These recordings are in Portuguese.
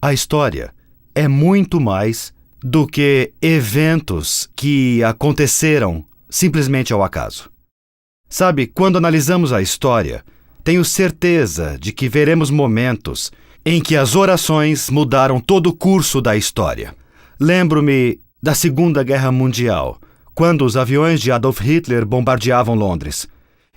A história é muito mais do que eventos que aconteceram simplesmente ao acaso. Sabe, quando analisamos a história, tenho certeza de que veremos momentos em que as orações mudaram todo o curso da história. Lembro-me da Segunda Guerra Mundial, quando os aviões de Adolf Hitler bombardeavam Londres.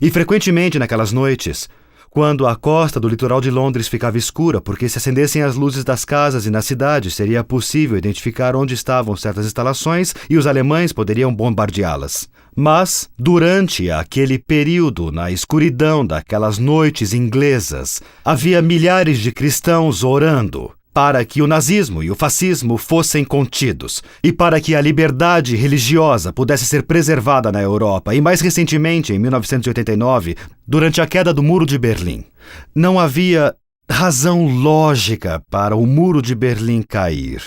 E frequentemente naquelas noites, quando a costa do litoral de Londres ficava escura porque se acendessem as luzes das casas e na cidade seria possível identificar onde estavam certas instalações e os alemães poderiam bombardeá-las. Mas, durante aquele período, na escuridão daquelas noites inglesas, havia milhares de cristãos orando para que o nazismo e o fascismo fossem contidos e para que a liberdade religiosa pudesse ser preservada na Europa e, mais recentemente, em 1989, durante a queda do Muro de Berlim. Não havia razão lógica para o Muro de Berlim cair.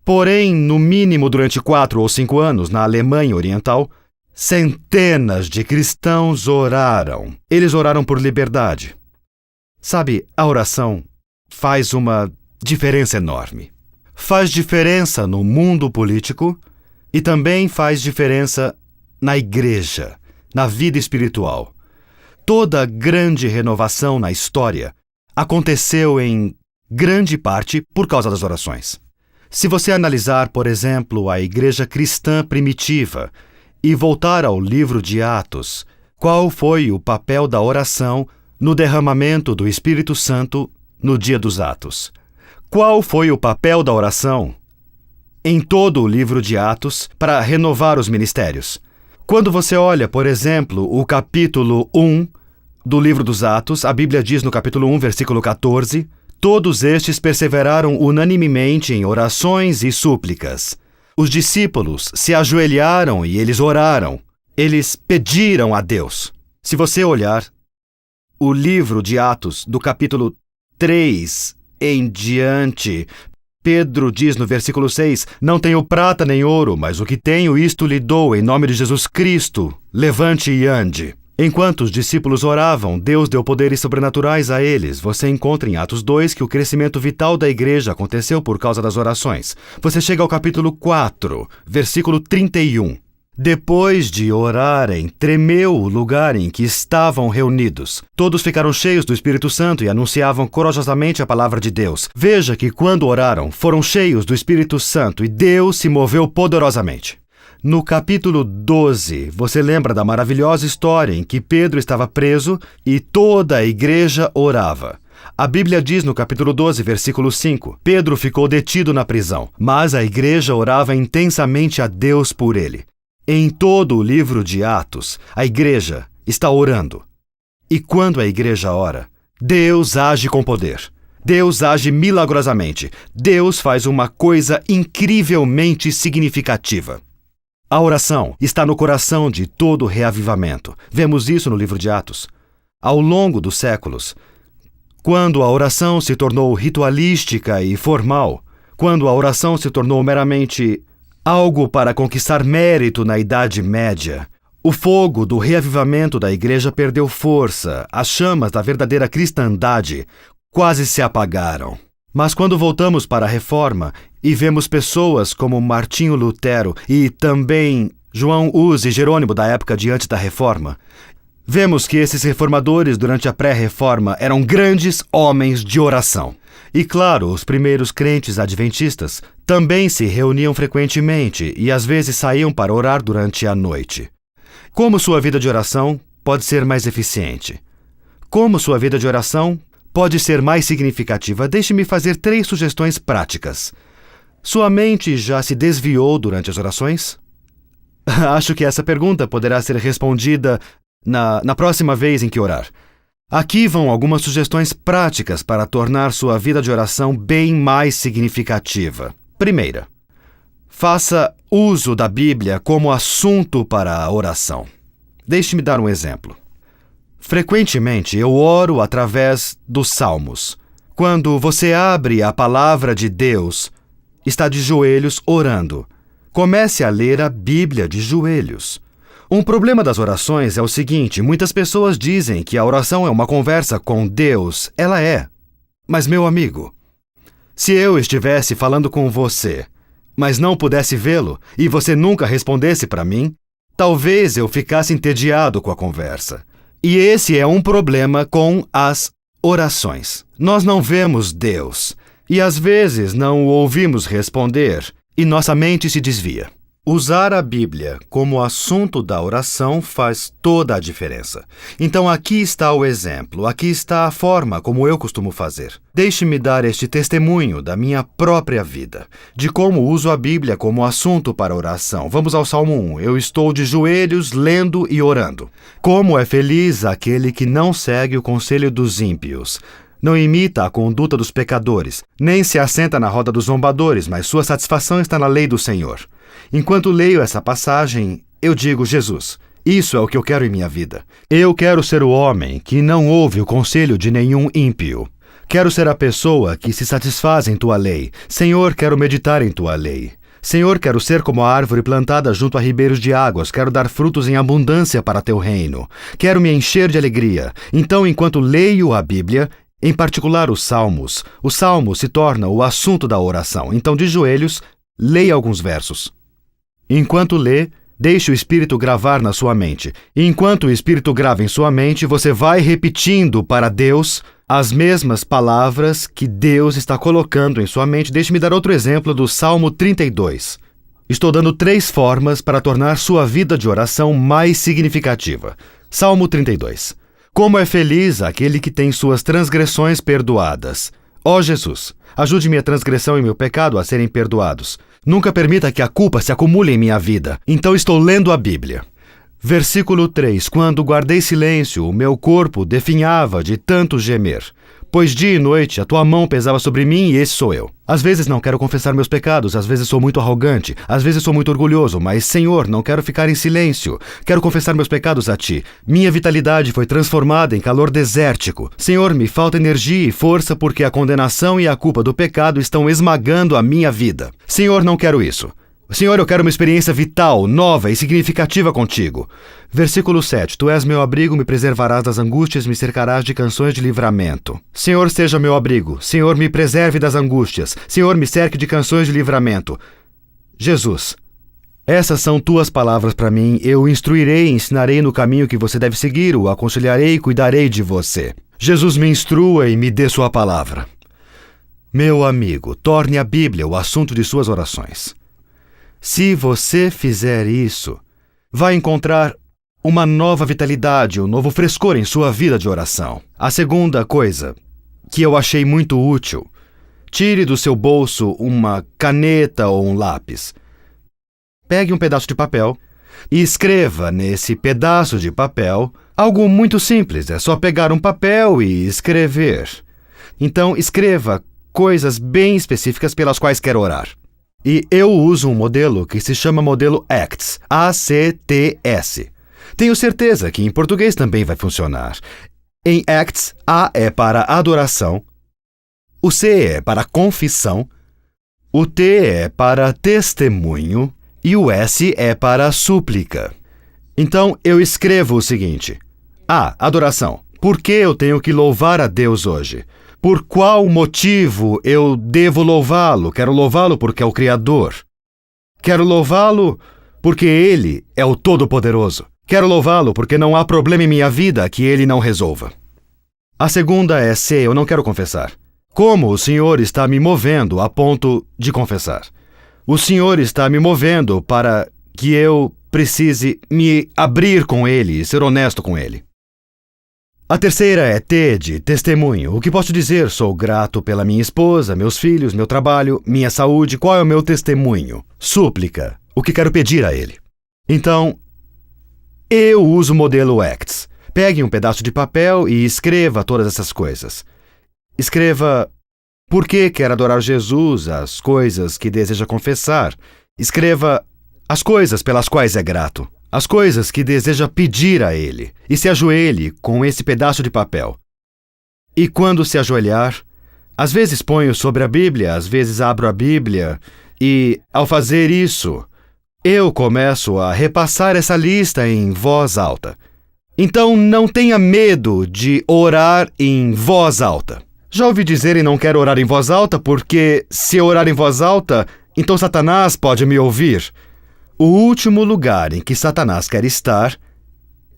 Porém, no mínimo durante 4 ou 5 anos, na Alemanha Oriental, centenas de cristãos oraram. Eles oraram por liberdade. Sabe, a oração faz uma diferença enorme. Faz diferença no mundo político e também faz diferença na igreja, na vida espiritual. Toda grande renovação na história aconteceu em grande parte por causa das orações. Se você analisar, por exemplo, a igreja cristã primitiva e voltar ao livro de Atos, qual foi o papel da oração no derramamento do Espírito Santo no dia dos Atos? Qual foi o papel da oração em todo o livro de Atos para renovar os ministérios? Quando você olha, por exemplo, o capítulo 1 do livro dos Atos, a Bíblia diz no capítulo 1, versículo 14, todos estes perseveraram unanimemente em orações e súplicas. Os discípulos se ajoelharam e eles oraram. Eles pediram a Deus. Se você olhar o livro de Atos, do capítulo 3 em diante, Pedro diz no versículo 6, não tenho prata nem ouro, mas o que tenho isto lhe dou em nome de Jesus Cristo. Levante e ande. Enquanto os discípulos oravam, Deus deu poderes sobrenaturais a eles. Você encontra em Atos 2 que o crescimento vital da igreja aconteceu por causa das orações. Você chega ao capítulo 4, versículo 31. Depois de orarem, tremeu o lugar em que estavam reunidos. Todos ficaram cheios do Espírito Santo e anunciavam corajosamente a palavra de Deus. Veja que quando oraram, foram cheios do Espírito Santo e Deus se moveu poderosamente. No capítulo 12, você lembra da maravilhosa história em que Pedro estava preso e toda a igreja orava. A Bíblia diz no capítulo 12, versículo 5, Pedro ficou detido na prisão, mas a igreja orava intensamente a Deus por ele. Em todo o livro de Atos, a igreja está orando. E quando a igreja ora, Deus age com poder. Deus age milagrosamente. Deus faz uma coisa incrivelmente significativa. A oração está no coração de todo reavivamento. Vemos isso no livro de Atos. Ao longo dos séculos, quando a oração se tornou ritualística e formal, quando a oração se tornou meramente algo para conquistar mérito na Idade Média, o fogo do reavivamento da igreja perdeu força, as chamas da verdadeira cristandade quase se apagaram. Mas quando voltamos para a Reforma e vemos pessoas como Martinho Lutero e também João Hus e Jerônimo da época diante da Reforma, vemos que esses reformadores durante a pré-reforma eram grandes homens de oração. E claro, os primeiros crentes adventistas também se reuniam frequentemente e às vezes saíam para orar durante a noite. Como sua vida de oração pode ser mais eficiente? Como sua vida de oração pode ser mais significativa? Deixe-me fazer 3 sugestões práticas. Sua mente já se desviou durante as orações? Acho que essa pergunta poderá ser respondida na próxima vez em que orar. Aqui vão algumas sugestões práticas para tornar sua vida de oração bem mais significativa. Primeira, faça uso da Bíblia como assunto para a oração. Deixe-me dar um exemplo. Frequentemente eu oro através dos Salmos. Quando você abre a palavra de Deus, está de joelhos orando. Comece a ler a Bíblia de joelhos. Um problema das orações é o seguinte: muitas pessoas dizem que a oração é uma conversa com Deus. Ela é. Mas, meu amigo, Se eu estivesse falando com você, mas não pudesse vê-lo, e você nunca respondesse para mim, talvez eu ficasse entediado com a conversa. E esse é um problema com as orações. Nós não vemos Deus, e às vezes não o ouvimos responder, e nossa mente se desvia. Usar a Bíblia como assunto da oração faz toda a diferença. Então aqui está o exemplo, aqui está a forma como eu costumo fazer. Deixe-me dar este testemunho da minha própria vida, de como uso a Bíblia como assunto para oração. Vamos ao Salmo 1. Eu estou de joelhos, lendo e orando. Como é feliz aquele que não segue o conselho dos ímpios, não imita a conduta dos pecadores, nem se assenta na roda dos zombadores, mas sua satisfação está na lei do Senhor. Enquanto leio essa passagem, eu digo, Jesus, isso é o que eu quero em minha vida. Eu quero ser o homem que não ouve o conselho de nenhum ímpio. Quero ser a pessoa que se satisfaz em tua lei. Senhor, quero meditar em tua lei. Senhor, quero ser como a árvore plantada junto a ribeiros de águas. Quero dar frutos em abundância para teu reino. Quero me encher de alegria. Então, enquanto leio a Bíblia, em particular os Salmos, o Salmo se torna o assunto da oração. Então, de joelhos, leia alguns versos. Enquanto lê, deixe o Espírito gravar na sua mente. E enquanto o Espírito grava em sua mente, você vai repetindo para Deus as mesmas palavras que Deus está colocando em sua mente. Deixe-me dar outro exemplo do Salmo 32. Estou dando 3 formas para tornar sua vida de oração mais significativa. Salmo 32. Como é feliz aquele que tem suas transgressões perdoadas. Ó Jesus, ajude minha transgressão e meu pecado a serem perdoados. Nunca permita que a culpa se acumule em minha vida. Então estou lendo a Bíblia. Versículo 3. Quando guardei silêncio, o meu corpo definhava de tanto gemer. Pois dia e noite a tua mão pesava sobre mim e esse sou eu. Às vezes não quero confessar meus pecados, às vezes sou muito arrogante, às vezes sou muito orgulhoso, mas, Senhor, não quero ficar em silêncio. Quero confessar meus pecados a Ti. Minha vitalidade foi transformada em calor desértico. Senhor, me falta energia e força porque a condenação e a culpa do pecado estão esmagando a minha vida. Senhor, não quero isso. Senhor, eu quero uma experiência vital, nova e significativa contigo. Versículo 7. Tu és meu abrigo, me preservarás das angústias, me cercarás de canções de livramento. Senhor, seja meu abrigo. Senhor, me preserve das angústias. Senhor, me cerque de canções de livramento. Jesus, essas são tuas palavras para mim. Eu o instruirei e ensinarei no caminho que você deve seguir, o aconselharei e cuidarei de você. Jesus, me instrua e me dê sua palavra. Meu amigo, torne a Bíblia o assunto de suas orações. Se você fizer isso, vai encontrar uma nova vitalidade, um novo frescor em sua vida de oração. A segunda coisa que eu achei muito útil, tire do seu bolso uma caneta ou um lápis. Pegue um pedaço de papel e escreva nesse pedaço de papel algo muito simples. É só pegar um papel e escrever. Então, escreva coisas bem específicas pelas quais quer orar. E eu uso um modelo que se chama modelo ACTS, A-C-T-S. Tenho certeza que em português também vai funcionar. Em ACTS, A é para adoração, o C é para confissão, o T é para testemunho e o S é para súplica. Então, eu escrevo o seguinte. A. Adoração. Por que eu tenho que louvar a Deus hoje? Por qual motivo eu devo louvá-lo? Quero louvá-lo porque é o Criador. Quero louvá-lo porque Ele é o Todo-Poderoso. Quero louvá-lo porque não há problema em minha vida que Ele não resolva. A segunda é C, eu não quero confessar. Como o Senhor está me movendo a ponto de confessar? O Senhor está me movendo para que eu precise me abrir com Ele e ser honesto com Ele. A terceira é T de testemunho. O que posso dizer? Sou grato pela minha esposa, meus filhos, meu trabalho, minha saúde. Qual é o meu testemunho? Súplica. O que quero pedir a Ele. Então, eu uso o modelo ACTS. Pegue um pedaço de papel e escreva todas essas coisas. Escreva por que quer adorar Jesus, as coisas que deseja confessar. Escreva as coisas pelas quais é grato. As coisas que deseja pedir a Ele, e se ajoelhe com esse pedaço de papel. E quando se ajoelhar, às vezes ponho sobre a Bíblia, às vezes abro a Bíblia, e ao fazer isso, eu começo a repassar essa lista em voz alta. Então não tenha medo de orar em voz alta. Já ouvi dizer e não quero orar em voz alta, porque se eu orar em voz alta, então Satanás pode me ouvir. O último lugar em que Satanás quer estar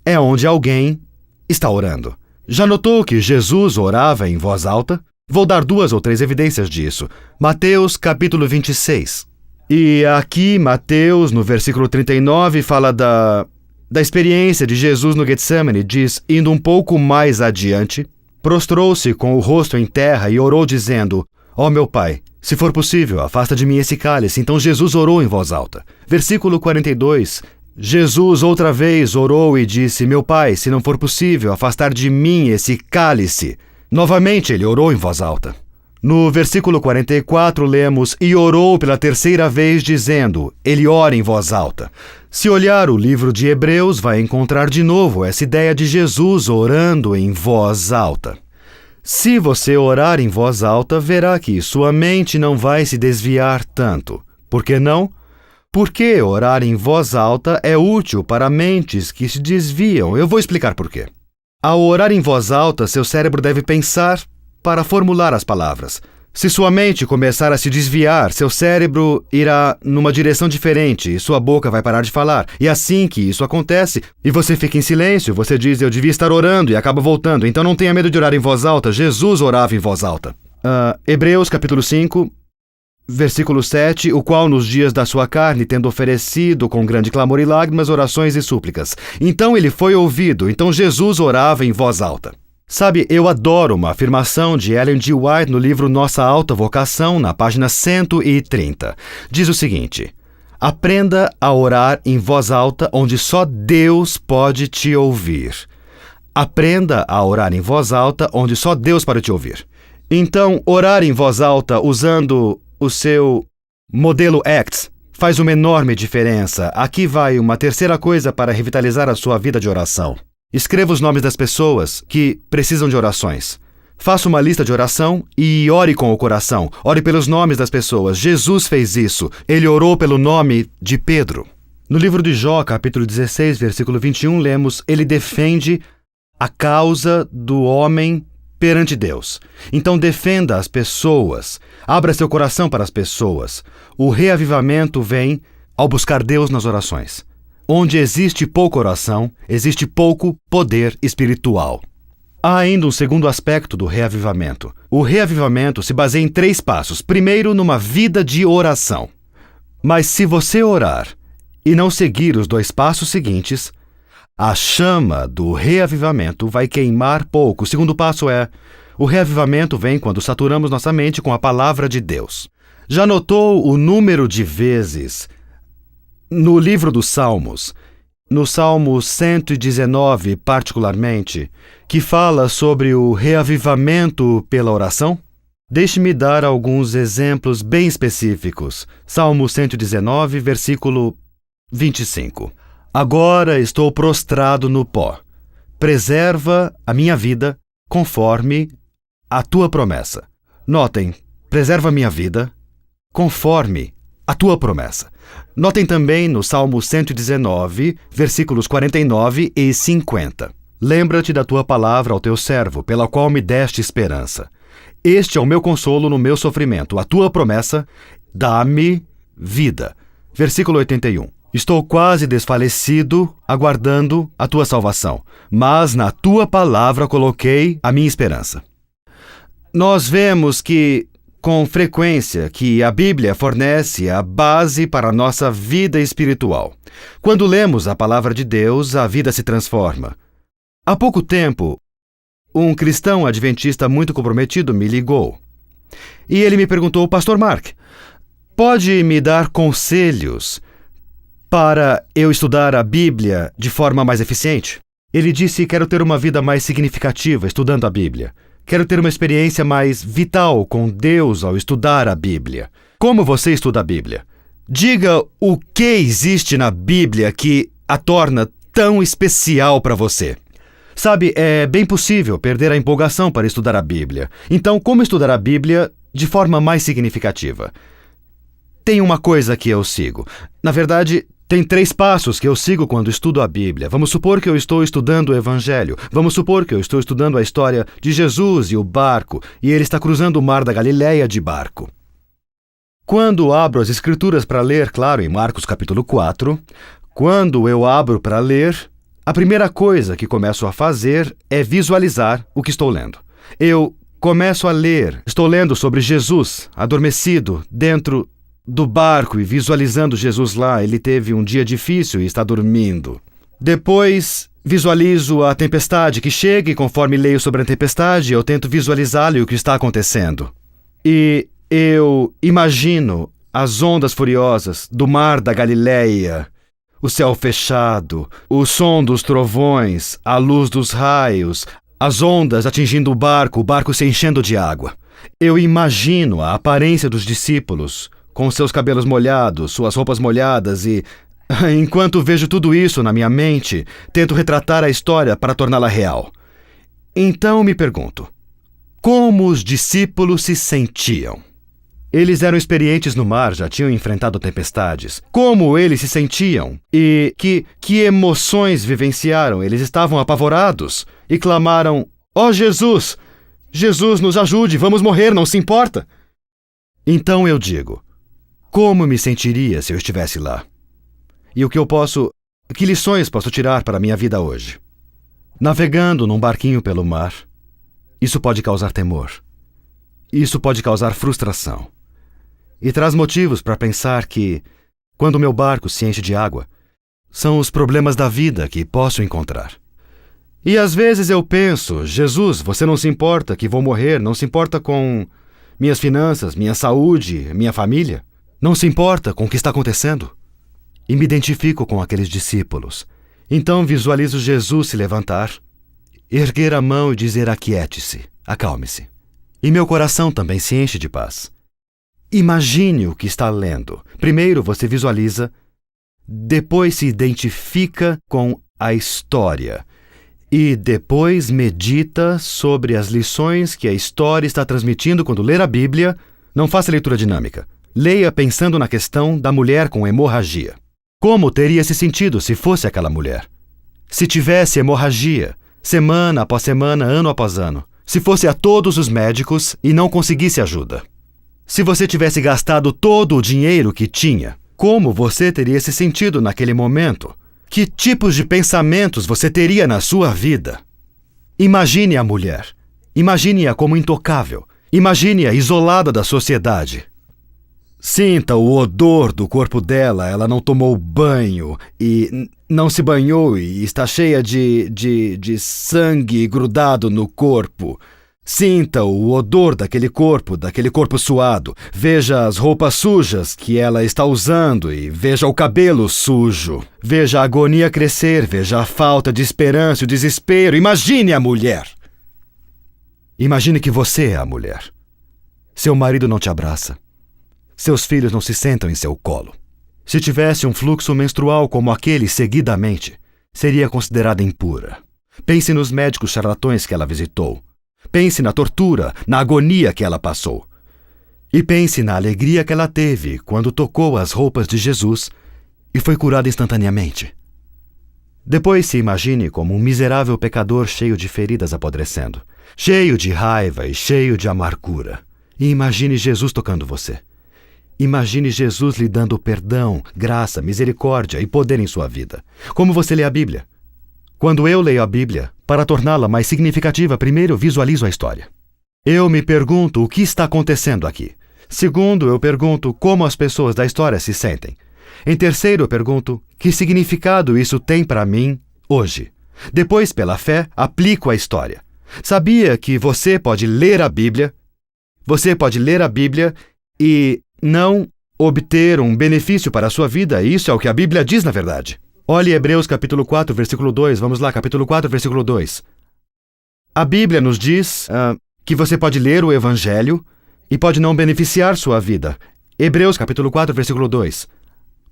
é onde alguém está orando. Já notou que Jesus orava em voz alta? Vou dar 2 ou 3 evidências disso. Mateus capítulo 26. E aqui Mateus, no versículo 39, fala da experiência de Jesus no Getsemane. Diz, indo um pouco mais adiante, prostrou-se com o rosto em terra e orou dizendo, ó meu Pai, se for possível, afasta de mim esse cálice. Então Jesus orou em voz alta. Versículo 42, Jesus outra vez orou e disse, meu Pai, se não for possível, afastar de mim esse cálice. Novamente ele orou em voz alta. No versículo 44 lemos, e orou pela 3ª vez dizendo, ele ora em voz alta. Se olhar o livro de Hebreus, vai encontrar de novo essa ideia de Jesus orando em voz alta. Se você orar em voz alta, verá que sua mente não vai se desviar tanto. Por que não? Porque orar em voz alta é útil para mentes que se desviam. Eu vou explicar por quê. Ao orar em voz alta, seu cérebro deve pensar para formular as palavras. Se sua mente começar a se desviar, seu cérebro irá numa direção diferente e sua boca vai parar de falar. E assim que isso acontece, e você fica em silêncio, você diz, eu devia estar orando e acaba voltando. Então não tenha medo de orar em voz alta. Jesus orava em voz alta. Hebreus capítulo 5, versículo 7, o qual nos dias da sua carne, tendo oferecido com grande clamor e lágrimas, orações e súplicas. Então ele foi ouvido. Então Jesus orava em voz alta. Sabe, eu adoro uma afirmação de Ellen G. White no livro Nossa Alta Vocação, na página 130. Diz o seguinte, aprenda a orar em voz alta onde só Deus pode te ouvir. Aprenda a orar em voz alta onde só Deus pode te ouvir. Então, orar em voz alta usando o seu modelo ACTS faz uma enorme diferença. Aqui vai uma 3ª coisa para revitalizar a sua vida de oração. Escreva os nomes das pessoas que precisam de orações. Faça uma lista de oração e ore com o coração. Ore pelos nomes das pessoas. Jesus fez isso. Ele orou pelo nome de Pedro. No livro de Jó, capítulo 16, versículo 21, lemos, ele defende a causa do homem perante Deus. Então defenda as pessoas. Abra seu coração para as pessoas. O reavivamento vem ao buscar Deus nas orações. Onde existe pouca oração, existe pouco poder espiritual. Há ainda um segundo aspecto do reavivamento. O reavivamento se baseia em 3 passos. Primeiro, numa vida de oração. Mas se você orar e não seguir os 2 passos seguintes, a chama do reavivamento vai queimar pouco. O segundo passo é, o reavivamento vem quando saturamos nossa mente com a palavra de Deus. Já notou o número de vezes no livro dos Salmos, no Salmo 119 particularmente, que fala sobre o reavivamento pela oração? Deixe-me dar alguns exemplos bem específicos. Salmo 119, versículo 25. Agora estou prostrado no pó. Preserva a minha vida conforme a tua promessa. Notem, preserva a minha vida conforme a tua promessa. Notem também no Salmo 119, versículos 49 e 50. Lembra-te da tua palavra ao teu servo, pela qual me deste esperança. Este é o meu consolo no meu sofrimento. A tua promessa dá-me vida. Versículo 81. Estou quase desfalecido, aguardando a tua salvação, mas na tua palavra coloquei a minha esperança. Nós vemos que com frequência que a Bíblia fornece a base para a nossa vida espiritual. Quando lemos a palavra de Deus, a vida se transforma. Há pouco tempo, um cristão adventista muito comprometido me ligou. E ele me perguntou, Pastor Mark, pode me dar conselhos para eu estudar a Bíblia de forma mais eficiente? Ele disse, quero ter uma vida mais significativa estudando a Bíblia. Quero ter uma experiência mais vital com Deus ao estudar a Bíblia. Como você estuda a Bíblia? Diga o que existe na Bíblia que a torna tão especial para você. Sabe, é bem possível perder a empolgação para estudar a Bíblia. Então, como estudar a Bíblia de forma mais significativa? Tem uma coisa que eu sigo. Na verdade, Tem 3 passos que eu sigo quando estudo a Bíblia. Vamos supor que eu estou estudando o Evangelho. Vamos supor que eu estou estudando a história de Jesus e o barco, e ele está cruzando o mar da Galileia de barco. Quando abro as Escrituras para ler, claro, em Marcos capítulo 4, quando eu abro para ler, a primeira coisa que começo a fazer é visualizar o que estou lendo. Eu começo a ler, estou lendo sobre Jesus, adormecido, dentro do barco e visualizando Jesus lá. Ele teve um dia difícil e está dormindo. Depois, visualizo a tempestade que chega e conforme leio sobre a tempestade, eu tento visualizá-la e o que está acontecendo. E eu imagino as ondas furiosas do mar da Galileia, o céu fechado, o som dos trovões, a luz dos raios, as ondas atingindo o barco se enchendo de água. Eu imagino a aparência dos discípulos, com seus cabelos molhados, suas roupas molhadas e, enquanto vejo tudo isso na minha mente, tento retratar a história para torná-la real. Então me pergunto, como os discípulos se sentiam? Eles eram experientes no mar, já tinham enfrentado tempestades. Como eles se sentiam? E que emoções vivenciaram? Eles estavam apavorados e clamaram, "Ó Jesus! Jesus, nos ajude, vamos morrer, não se importa?" Então eu digo, como me sentiria se eu estivesse lá? E que lições posso tirar para a minha vida hoje? Navegando num barquinho pelo mar, isso pode causar temor. Isso pode causar frustração. E traz motivos para pensar que, quando meu barco se enche de água, são os problemas da vida que posso encontrar. E às vezes eu penso, Jesus, você não se importa que vou morrer, não se importa com minhas finanças, minha saúde, minha família? Não se importa com o que está acontecendo? E me identifico com aqueles discípulos. Então visualizo Jesus se levantar, erguer a mão e dizer: aquiete-se, acalme-se. E meu coração também se enche de paz. Imagine o que está lendo. Primeiro você visualiza, depois se identifica com a história e depois medita sobre as lições que a história está transmitindo quando ler a Bíblia. Não faça leitura dinâmica. Leia pensando na questão da mulher com hemorragia. Como teria se sentido se fosse aquela mulher? Se tivesse hemorragia, semana após semana, ano após ano. Se fosse a todos os médicos e não conseguisse ajuda. Se você tivesse gastado todo o dinheiro que tinha, como você teria se sentido naquele momento? Que tipos de pensamentos você teria na sua vida? Imagine a mulher. Imagine-a como intocável. Imagine-a isolada da sociedade. Sinta o odor do corpo dela. Ela não tomou banho e não se banhou e está cheia de sangue grudado no corpo. Sinta o odor daquele corpo suado. Veja as roupas sujas que ela está usando e veja o cabelo sujo. Veja a agonia crescer, veja a falta de esperança, o desespero. Imagine a mulher. Imagine que você é a mulher. Seu marido não te abraça. Seus filhos não se sentam em seu colo. Se tivesse um fluxo menstrual como aquele seguidamente, seria considerada impura. Pense nos médicos charlatões que ela visitou. Pense na tortura, na agonia que ela passou. E pense na alegria que ela teve quando tocou as roupas de Jesus e foi curada instantaneamente. Depois se imagine como um miserável pecador cheio de feridas apodrecendo, cheio de raiva e cheio de amargura. E imagine Jesus tocando você. Imagine Jesus lhe dando perdão, graça, misericórdia e poder em sua vida. Como você lê a Bíblia? Quando eu leio a Bíblia, para torná-la mais significativa, primeiro eu visualizo a história. Eu me pergunto o que está acontecendo aqui. Segundo, eu pergunto como as pessoas da história se sentem. Em terceiro, eu pergunto que significado isso tem para mim hoje. Depois, pela fé, aplico a história. Sabia que você pode ler a Bíblia? Você pode ler a Bíblia e não obter um benefício para a sua vida. Isso é o que a Bíblia diz, na verdade. Olhe Hebreus capítulo 4, versículo 2. Vamos lá, capítulo 4, versículo 2. A Bíblia nos diz que você pode ler o Evangelho e pode não beneficiar sua vida. Hebreus capítulo 4, versículo 2.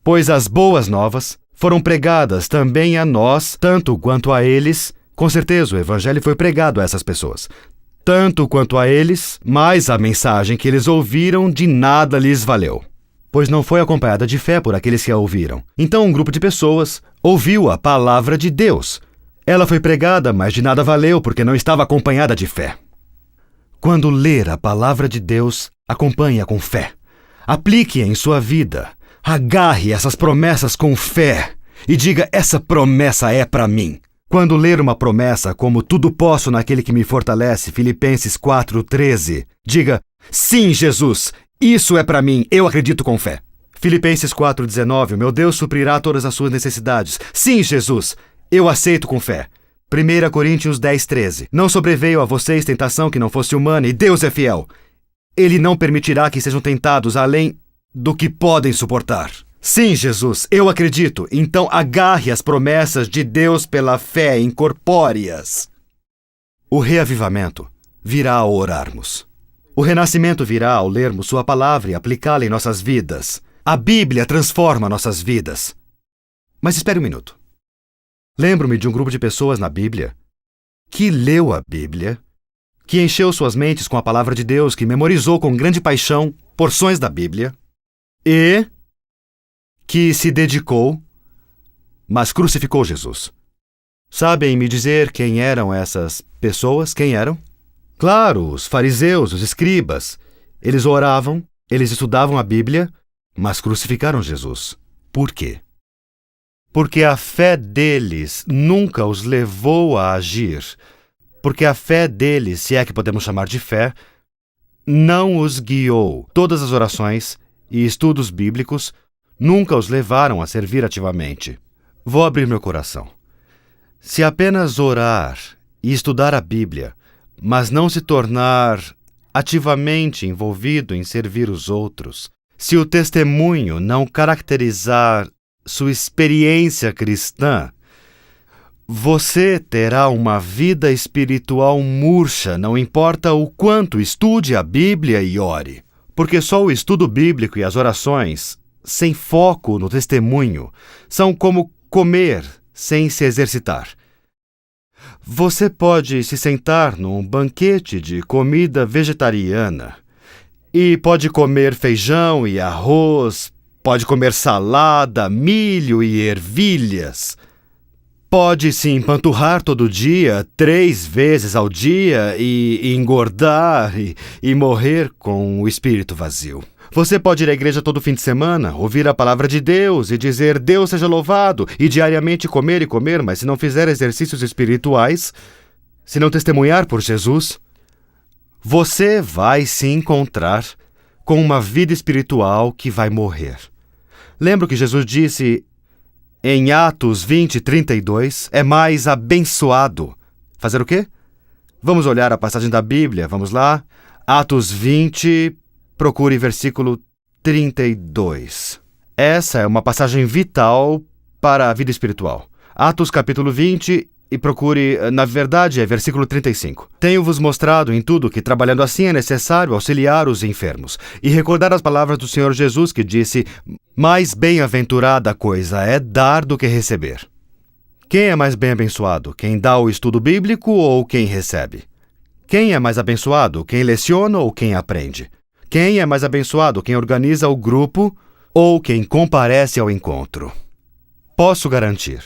Pois as boas novas foram pregadas também a nós, tanto quanto a eles. Com certeza o Evangelho foi pregado a essas pessoas. Tanto quanto a eles, mas a mensagem que eles ouviram de nada lhes valeu. pois não foi acompanhada de fé por aqueles que a ouviram. Então um grupo de pessoas ouviu a palavra de Deus. Ela foi pregada, mas de nada valeu, porque não estava acompanhada de fé. Quando ler a palavra de Deus, acompanhe-a com fé. Aplique-a em sua vida. Agarre essas promessas com fé e diga: essa promessa é para mim. Quando ler uma promessa como tudo posso naquele que me fortalece, Filipenses 4:13, diga: sim, Jesus, isso é para mim, eu acredito com fé. Filipenses 4:19, meu Deus suprirá todas as suas necessidades. Sim, Jesus, eu aceito com fé. 1 Coríntios 10:13, não sobreveio a vocês tentação que não fosse humana, e Deus é fiel. Ele não permitirá que sejam tentados além do que podem suportar. Sim, Jesus, eu acredito. Então agarre as promessas de Deus pela fé, incorpore-as. O reavivamento virá ao orarmos. O renascimento virá ao lermos sua palavra e aplicá-la em nossas vidas. A Bíblia transforma nossas vidas. Mas espere um minuto. Lembro-me de um grupo de pessoas na Bíblia que leu a Bíblia, que encheu suas mentes com a palavra de Deus, que memorizou com grande paixão porções da Bíblia e que se dedicou, mas crucificou Jesus. Sabem me dizer quem eram essas pessoas? Quem eram? Claro, os fariseus, os escribas. Eles oravam, eles estudavam a Bíblia, mas crucificaram Jesus. Por quê? Porque a fé deles nunca os levou a agir. Porque a fé deles, se é que podemos chamar de fé, não os guiou. Todas as orações e estudos bíblicos nunca os levaram a servir ativamente. Vou abrir meu coração. Se apenas orar e estudar a Bíblia, mas não se tornar ativamente envolvido em servir os outros, se o testemunho não caracterizar sua experiência cristã, você terá uma vida espiritual murcha, não importa o quanto estude a Bíblia e ore. Porque só o estudo bíblico e as orações, sem foco no testemunho, são como comer sem se exercitar. Você pode se sentar num banquete de comida vegetariana e pode comer feijão e arroz, pode comer salada, milho e ervilhas. Pode se empanturrar todo dia, 3 vezes ao dia e engordar e morrer com o espírito vazio. Você pode ir à igreja todo fim de semana, ouvir a palavra de Deus e dizer Deus seja louvado e diariamente comer e comer, mas se não fizer exercícios espirituais, se não testemunhar por Jesus, você vai se encontrar com uma vida espiritual que vai morrer. Lembra que Jesus disse em Atos 20:32, é mais abençoado. Fazer o quê? Vamos olhar a passagem da Bíblia, vamos lá. Atos 20, procure versículo 32. Essa é uma passagem vital para a vida espiritual. Atos capítulo 20 e procure, na verdade, é versículo 35. Tenho-vos mostrado em tudo que, trabalhando assim, é necessário auxiliar os enfermos e recordar as palavras do Senhor Jesus que disse, mais bem-aventurada coisa é dar do que receber. Quem é mais bem abençoado, quem dá o estudo bíblico ou quem recebe? Quem é mais abençoado, quem leciona ou quem aprende? Quem é mais abençoado, quem organiza o grupo ou quem comparece ao encontro? Posso garantir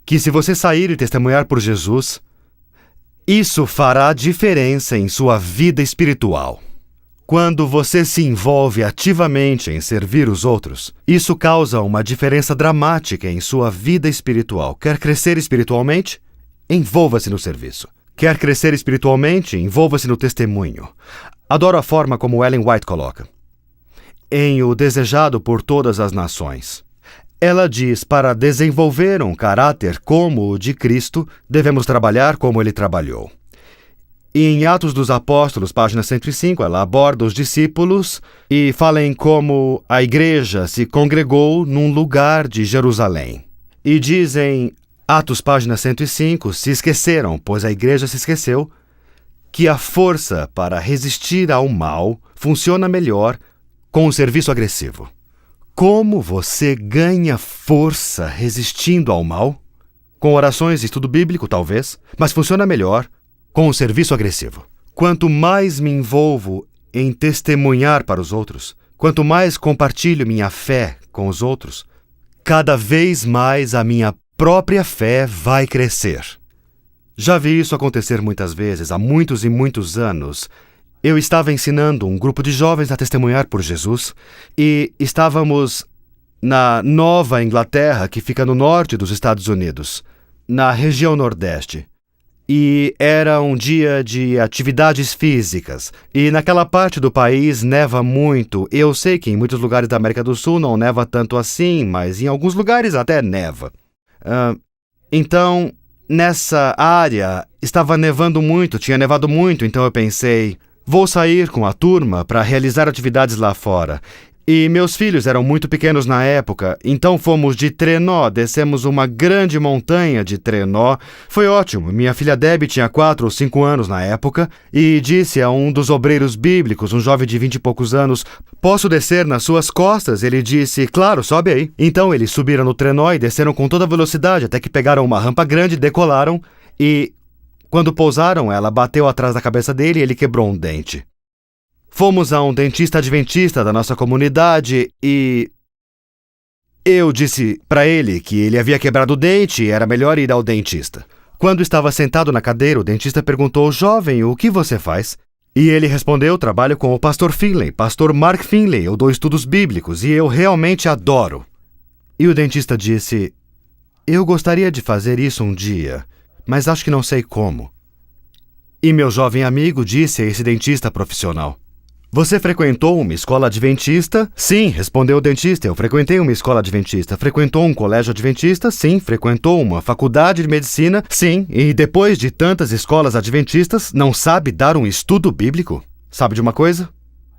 que se você sair e testemunhar por Jesus, isso fará diferença em sua vida espiritual. Quando você se envolve ativamente em servir os outros, isso causa uma diferença dramática em sua vida espiritual. Quer crescer espiritualmente? Envolva-se no serviço. Quer crescer espiritualmente? Envolva-se no testemunho. Adoro a forma como Ellen White coloca. Em O Desejado por Todas as Nações. Ela diz, para desenvolver um caráter como o de Cristo, devemos trabalhar como ele trabalhou. E em Atos dos Apóstolos, página 105, ela aborda os discípulos e fala em como a igreja se congregou num lugar de Jerusalém. E diz em Atos, página 105, se esqueceram, pois a igreja se esqueceu, que a força para resistir ao mal funciona melhor com o serviço agressivo. Como você ganha força resistindo ao mal? Com orações e estudo bíblico, talvez, mas funciona melhor com o serviço agressivo. Quanto mais me envolvo em testemunhar para os outros, quanto mais compartilho minha fé com os outros, cada vez mais a minha própria fé vai crescer. Já vi isso acontecer muitas vezes, há muitos e muitos anos. Eu estava ensinando um grupo de jovens a testemunhar por Jesus e estávamos na Nova Inglaterra, que fica no norte dos Estados Unidos, na região Nordeste. E era um dia de atividades físicas. E naquela parte do país neva muito. Eu sei que em muitos lugares da América do Sul não neva tanto assim, mas em alguns lugares até neva. Então, nessa área estava nevando muito, tinha nevado muito, então eu pensei, vou sair com a turma para realizar atividades lá fora. E meus filhos eram muito pequenos na época, então fomos de trenó, descemos uma grande montanha de trenó. Foi ótimo. Minha filha Debbie tinha 4 ou 5 anos na época e disse a um dos obreiros bíblicos, um jovem de 20 e poucos anos, posso descer nas suas costas? Ele disse, claro, sobe aí. Então eles subiram no trenó e desceram com toda velocidade até que pegaram uma rampa grande, decolaram e, quando pousaram, ela bateu atrás da cabeça dele e ele quebrou um dente. Fomos a um dentista adventista da nossa comunidade e eu disse para ele que ele havia quebrado o dente e era melhor ir ao dentista. Quando estava sentado na cadeira, o dentista perguntou, jovem, o que você faz? E ele respondeu, trabalho com o pastor Finley, pastor Mark Finley, eu dou estudos bíblicos e eu realmente adoro. E o dentista disse, eu gostaria de fazer isso um dia, mas acho que não sei como. E meu jovem amigo disse a esse dentista profissional, você frequentou uma escola adventista? Sim, respondeu o dentista, eu frequentei uma escola adventista. Frequentou um colégio adventista? Sim. Frequentou uma faculdade de medicina? Sim. E depois de tantas escolas adventistas, não sabe dar um estudo bíblico? Sabe de uma coisa?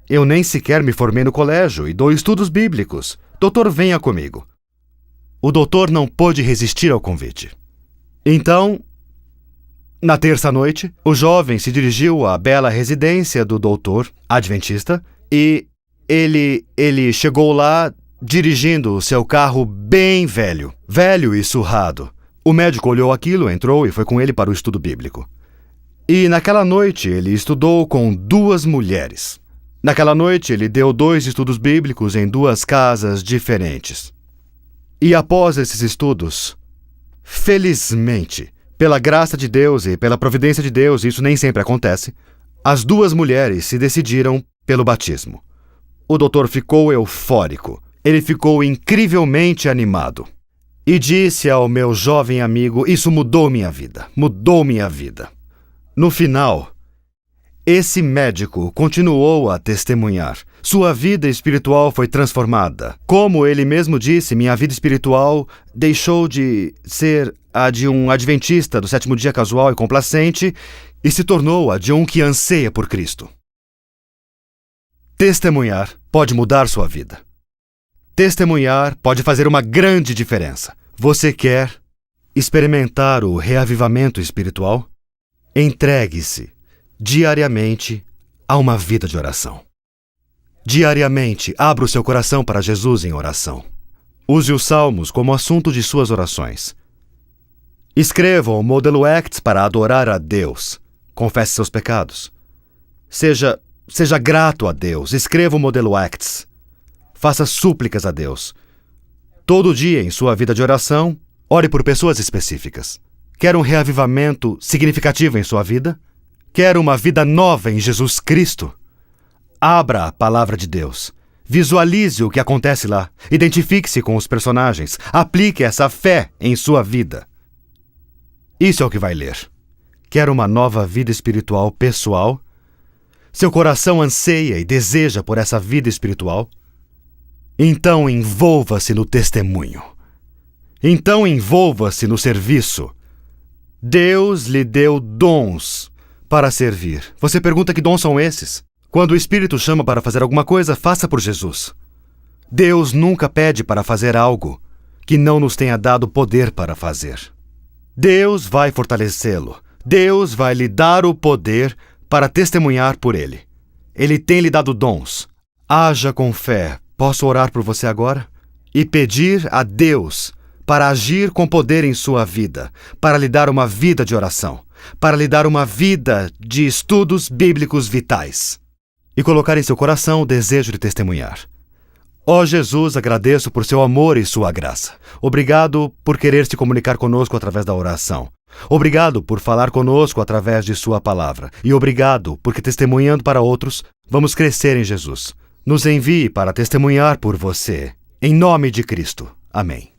Eu nem sequer me formei no colégio e dou estudos bíblicos. Doutor, venha comigo. O doutor não pôde resistir ao convite. Então, na terça-noite, o jovem se dirigiu à bela residência do doutor adventista e ele chegou lá dirigindo o seu carro bem velho e surrado. O médico olhou aquilo, entrou e foi com ele para o estudo bíblico. E naquela noite ele estudou com 2 mulheres. Naquela noite ele deu 2 estudos bíblicos em 2 casas diferentes. E após esses estudos, felizmente, pela graça de Deus e pela providência de Deus, isso nem sempre acontece, as 2 mulheres se decidiram pelo batismo. O doutor ficou eufórico. Ele ficou incrivelmente animado. E disse ao meu jovem amigo, isso mudou minha vida. Mudou minha vida. No final, esse médico continuou a testemunhar. Sua vida espiritual foi transformada. Como ele mesmo disse, minha vida espiritual deixou de ser a de um adventista do 7º dia casual e complacente e se tornou a de um que anseia por Cristo. Testemunhar pode mudar sua vida. Testemunhar pode fazer uma grande diferença. Você quer experimentar o reavivamento espiritual? Entregue-se diariamente a uma vida de oração. Diariamente, abra o seu coração para Jesus em oração. Use os salmos como assunto de suas orações. Escreva o Modelo Acts para adorar a Deus. Confesse seus pecados. Seja grato a Deus. Escreva o Modelo Acts. Faça súplicas a Deus. Todo dia em sua vida de oração, ore por pessoas específicas. Quer um reavivamento significativo em sua vida? Quer uma vida nova em Jesus Cristo? Abra a palavra de Deus. Visualize o que acontece lá. Identifique-se com os personagens. Aplique essa fé em sua vida. Isso é o que vai ler. Quer uma nova vida espiritual pessoal? Seu coração anseia e deseja por essa vida espiritual? Então envolva-se no testemunho. Então envolva-se no serviço. Deus lhe deu dons para servir. Você pergunta que dons são esses? Quando o Espírito chama para fazer alguma coisa, faça por Jesus. Deus nunca pede para fazer algo que não nos tenha dado poder para fazer. Deus vai fortalecê-lo. Deus vai lhe dar o poder para testemunhar por Ele. Ele tem lhe dado dons. Haja com fé. Posso orar por você agora? E pedir a Deus para agir com poder em sua vida, para lhe dar uma vida de oração, para lhe dar uma vida de estudos bíblicos vitais. e colocar em seu coração o desejo de testemunhar. Ó Jesus, agradeço por seu amor e sua graça. Obrigado por querer se comunicar conosco através da oração. Obrigado por falar conosco através de sua palavra. E obrigado porque, testemunhando para outros, vamos crescer em Jesus. Nos envie para testemunhar por você. Em nome de Cristo. Amém.